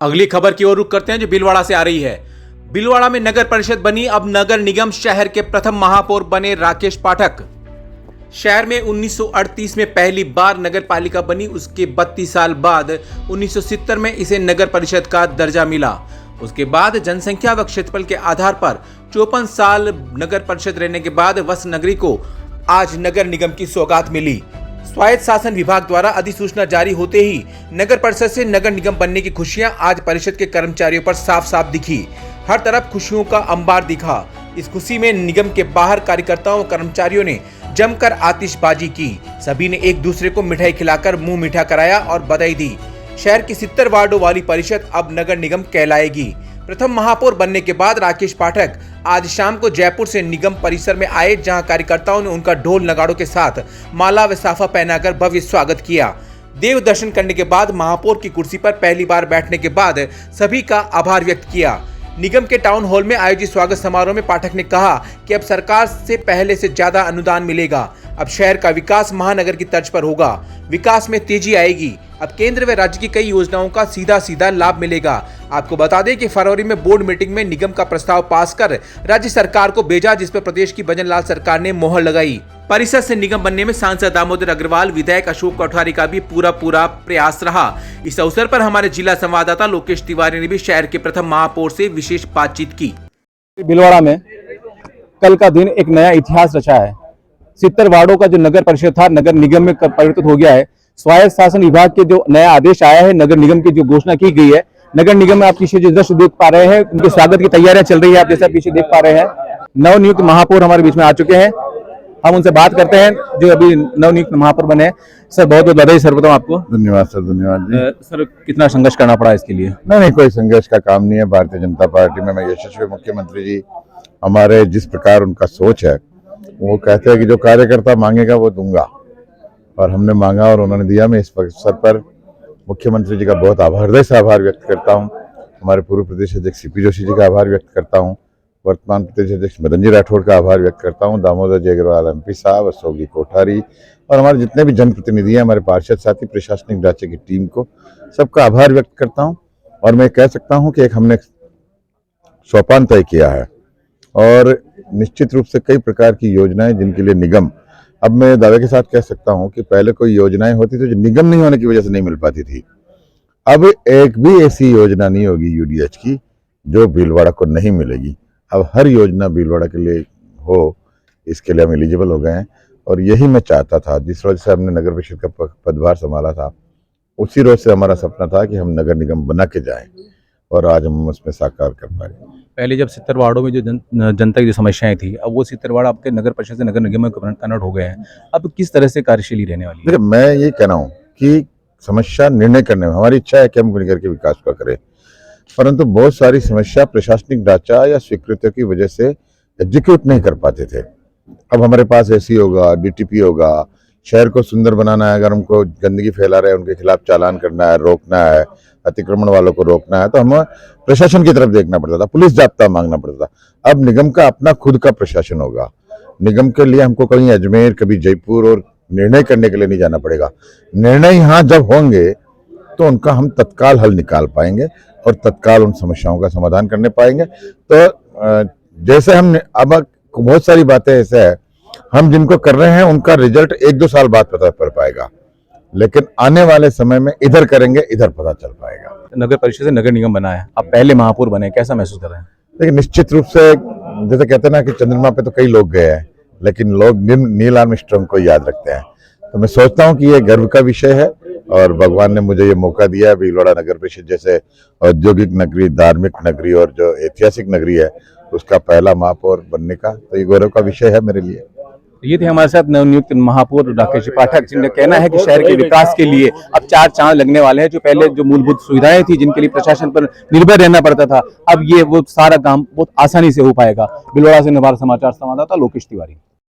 अगली खबर की ओर रुख करते हैं जो भीलवाड़ा से आ रही है। भीलवाड़ा में नगर परिषद बनी, अब नगर निगम शहर के प्रथम महापौर बने राकेश पाठक। शहर में 1938 में पहली बार नगर पालिका बनी, उसके 32 साल बाद 1970 में इसे नगर परिषद का दर्जा मिला। उसके बाद जनसंख्या व क्षेत्रफल के आधार पर 54 साल नगर परिषद रहने के बाद वस नगरी को आज नगर निगम की सौगात मिली। स्वायत्त शासन विभाग द्वारा अधिसूचना जारी होते ही नगर परिषद से नगर निगम बनने की खुशियां आज परिषद के कर्मचारियों पर साफ साफ दिखी। हर तरफ खुशियों का अंबार दिखा। इस खुशी में निगम के बाहर कार्यकर्ताओं और कर्मचारियों ने जमकर आतिशबाजी की। सभी ने एक दूसरे को मिठाई खिलाकर मुंह मीठा कराया और बधाई दी। शहर की 70 वार्डों वाली परिषद अब नगर निगम कहलाएगी। प्रथम महापौर बनने के बाद राकेश पाठक आज शाम को जयपुर से निगम परिसर में आए, जहां कार्यकर्ताओं ने उनका ढोल नगाड़ों के साथ माला व साफा पहनाकर भव्य स्वागत किया। देव दर्शन करने के बाद महापौर की कुर्सी पर पहली बार बैठने के बाद सभी का आभार व्यक्त किया। निगम के टाउन हॉल में आयोजित स्वागत समारोह में पाठक ने कहा कि अब सरकार से पहले से ज्यादा अनुदान मिलेगा। अब शहर का विकास महानगर की तर्ज पर होगा। विकास में तेजी आएगी। अब केंद्र व राज्य की कई योजनाओं का सीधा सीधा लाभ मिलेगा। आपको बता दें कि फरवरी में बोर्ड मीटिंग में निगम का प्रस्ताव पास कर राज्य सरकार को भेजा, जिस पर प्रदेश की भजनलाल सरकार ने मोहर लगाई। परिषद से निगम बनने में सांसद दामोदर अग्रवाल, विधायक अशोक कोठारी का भी पूरा प्रयास रहा। इस अवसर पर हमारे जिला संवाददाता लोकेश तिवारी ने भी शहर के प्रथम महापौर से विशेष बातचीत की। भीलवाड़ा में कल का दिन एक नया इतिहास रचा है। 70 वार्डों का जो नगर परिषद था नगर निगम में परिवर्तित हो गया है। स्वायत्त शासन विभाग के जो नया आदेश आया है, नगर निगम की जो घोषणा की गई है, नगर निगम में आप पीछे जो दृश्य देख पा रहे हैं, उनके स्वागत की तैयारियां चल रही है। आप जैसा पीछे देख पा रहे हैं, नवनियुक्त महापौर हमारे बीच में आ चुके हैं। हम उनसे बात करते हैं जो अभी नवनियुक्त महापौर बने हैं। सर, बहुत बहुत बधाई सर, बताऊं आपको। धन्यवाद सर, धन्यवाद जी। सर, कितना संघर्ष करना पड़ा इसके लिए? नहीं, कोई संघर्ष का काम नहीं है। भारतीय जनता पार्टी में यशस्वी मुख्यमंत्री जी हमारे जिस प्रकार उनका सोच है, वो कहते हैं कि जो कार्यकर्ता मांगेगा वो दूंगा, और हमने मांगा और उन्होंने दिया। मैं इस अवसर पर मुख्यमंत्री जी का बहुत हृदय से आभार व्यक्त करता हूँ। हमारे पूर्व प्रदेश अध्यक्ष सीपी जोशी जी का आभार व्यक्त करता हूँ। वर्तमान प्रदेश अध्यक्ष मदन जी राठौड़ का आभार व्यक्त करता हूँ। दामोदर जी अग्रवाल MP साहब, अशोक जी कोठारी और हमारे जितने भी जनप्रतिनिधि हैं, हमारे पार्षद साथी, प्रशासनिक ढांचे की टीम को, सबका आभार व्यक्त करता हूँ। और मैं कह सकता हूँ कि एक हमने सोपान तय किया है और निश्चित रूप से कई प्रकार की योजनाएं जिनके लिए निगम, अब मैं दावे के साथ कह सकता हूं कि पहले कोई योजनाएं होती थी जो निगम नहीं होने की वजह से नहीं मिल पाती थी। अब एक भी ऐसी योजना नहीं होगी UDH की जो भीलवाड़ा को नहीं मिलेगी। अब हर योजना भीलवाड़ा के लिए हो, इसके लिए हम एलिजिबल हो गए हैं। और यही मैं चाहता था। जिस रोज से हमने नगर परिषद का पदभार संभाला था, उसी रोज से हमारा सपना था कि हम नगर निगम बना के जाएं, और आज हम उसमें साकार कर पाए। पहले जब 70 वार्डों में जो जनता की जो समस्याएं थी, अब वो 70 वार्ड आपके नगर परिषद से नगर निगम में कन्वर्ट हो गए हैं। अब किस तरह से कार्यशैली रहने वाली है? देखिए, मैं ये कह रहा हूँ कि समस्या निर्णय करने में हमारी इच्छा है कि हम मिलकर के विकास का करें, परंतु बहुत सारी समस्या प्रशासनिक ढांचा या स्वीकृतियों की वजह से एग्जीक्यूट नहीं कर पाते थे। अब हमारे पास SC होगा, DTP होगा। शहर को सुंदर बनाना है, अगर हमको गंदगी फैला रहे हैं उनके खिलाफ चालान करना है, रोकना है, अतिक्रमण वालों को रोकना है, तो हमें प्रशासन की तरफ देखना पड़ता था, पुलिस जाब्ता मांगना पड़ता था। अब निगम का अपना खुद का प्रशासन होगा। निगम के लिए हमको कहीं अजमेर, कभी जयपुर और निर्णय करने के लिए नहीं जाना पड़ेगा। निर्णय यहाँ जब होंगे तो उनका हम तत्काल हल निकाल पाएंगे और तत्काल उन समस्याओं का समाधान करने पाएंगे। तो जैसे हम अब बहुत सारी बातें ऐसे है, हम जिनको कर रहे हैं उनका रिजल्ट 1-2 साल बाद पता पड़ पाएगा, लेकिन आने वाले समय में इधर करेंगे, इधर पता चल पाएगा। नगर परिषद से नगर निगम बना है, आप पहले महापौर बने, कैसा महसूस कर रहे हैं? लेकिन निश्चित रूप से, जैसे कहते हैं ना कि चंद्रमा पे तो कई लोग गए हैं, लेकिन लोग नील आर्मस्ट्रांग को याद रखते हैं। तो मैं सोचता हूँ कि ये गर्व का विषय है और भगवान ने मुझे ये मौका दिया है। भीलवाड़ा नगर परिषद जैसे औद्योगिक नगरी, धार्मिक नगरी और जो ऐतिहासिक नगरी है, उसका पहला महापौर बनने का, तो ये गौरव का विषय है मेरे लिए। ये थे हमारे साथ नवनियुक्त महापौर राकेश पाठक, जिनका कहना है कि शहर के विकास के लिए अब 4 चांद लगने वाले हैं। जो पहले जो मूलभूत सुविधाएं थी, जिनके लिए प्रशासन पर निर्भर रहना पड़ता था, अब ये वो सारा काम बहुत आसानी से हो पाएगा। भीलवाड़ा से नवार समाचार संवाददाता लोकेश तिवारी।